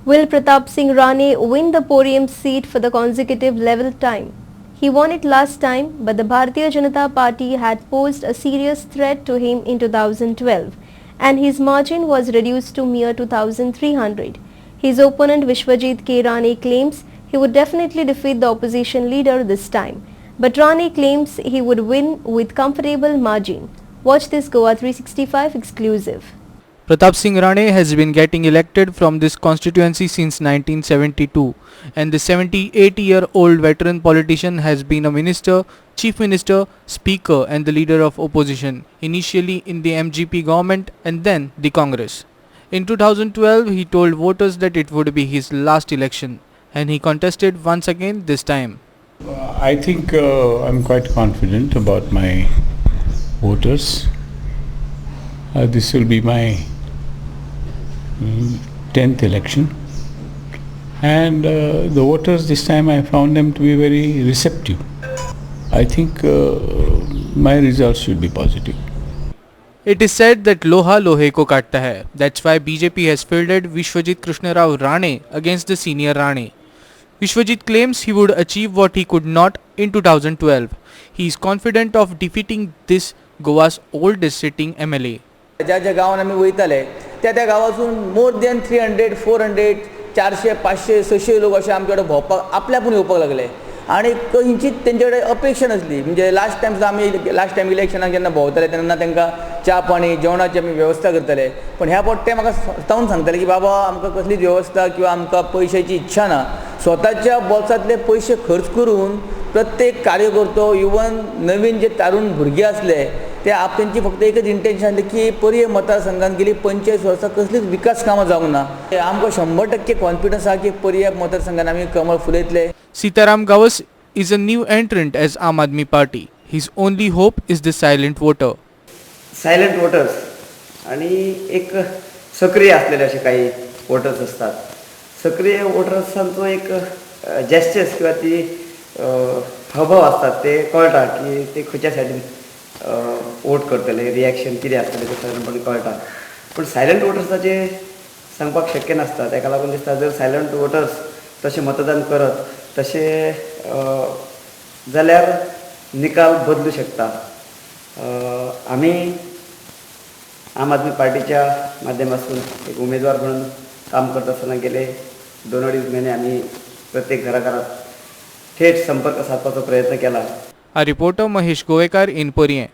Will Pratap Singh Rane win the Porium seat for the consecutive level time? He won it last time, but the Bharatiya Janata Party had posed a serious threat to him in 2012, and his margin was reduced to mere 2,300. His opponent Vishwajit K. Rane claims he would definitely defeat the opposition leader this time, but Rane claims he would win with comfortable margin. Watch this Goa 365 exclusive. Pratap Singh Rane has been getting elected from this constituency since 1972, and the 78-year-old veteran politician has been a minister, chief minister, speaker and the leader of opposition, initially in the MGP government and then the Congress. In 2012, he told voters that it would be his last election, and he contested once again this time. I think I'm quite confident about my voters. This will be my 10th election, and the voters this time I found them to be very receptive. I think my results should be positive. It is said that Loha Lohe ko kaatta hai. That's why BJP has fielded Vishwajit Krishna Rao Rane against the senior Rane. Vishwajit claims he would achieve what he could not in 2012. He is confident of defeating this Goa's oldest sitting MLA. ज्या ज्या गावांत आमी वयताले त्या त्या गांवांसून more than 300, 400, 400, 500, 600 लोक असे आमचे कडेन भोंवपाक आपल्या आपूण येवपाक लागले आनी खंयचीच तेंचे कडेन अपेक्षा नासली. म्हणजे लास्ट टायम सुद्दां आमी लास्ट टायम इलेक्शनाक जेन्ना भोंवताले तेन्ना तांकां च्या पाणी जेवणाची आमी वेवस्था करताले, पण ह्या फावट म्हाका स्वताहून सांगताले की बाबा आमकां कसलीच वेवस्था किंवा आमकां पयशाची इच्छा ना. स्वताच्या बोल्सांतले पयशे खर्च करून प्रत्येक कार्यकर्तो इवन नवीन जे तारुण भुरगे आसले ते तेंची फक्त एकच इंटेंशन आसलें की पर्ये मतदारसंघात गेली 45 वर्सां कसलीच विकास कामां जावंक ना. आमकां 100% कॉन्फिडन्स आहा की पर्ये मतदारसंघात आमी कमळ फुलयतले. Sitaram Gawas is a new entrant as Aam Aadmi Party. His only hope is the silent voter. Silent voters आणि एक सक्रिय असलेले असे काही वोटर्स असतात. सक्रिय वोटर्सांचो एक जेस्चर्स किंवा ती हावभाव असतात ते कळटा की ते खंयच्या सायडीन वोट करतले, रिएक्शन कितें आसतलें ते सादारणपणे कळटा. पण सायलेंट वोटर्साचे सांगपाक शक्य नासता. ताका लागून दिसता जर सायलेंट वोटर्स तशें मतदान करत तशें जाल्यार निकाल बदलू शकता. आम्ही आम आदमी पार्टीच्या माध्यमातून एक उमेदवार म्हणून काम करत असताना गेले 2-2.5 महिने आम्ही प्रत्येक घराघरात थेट संपर्क साधपाचा प्रयत्न केला. A reporter Mahesh Goekar in Poriye.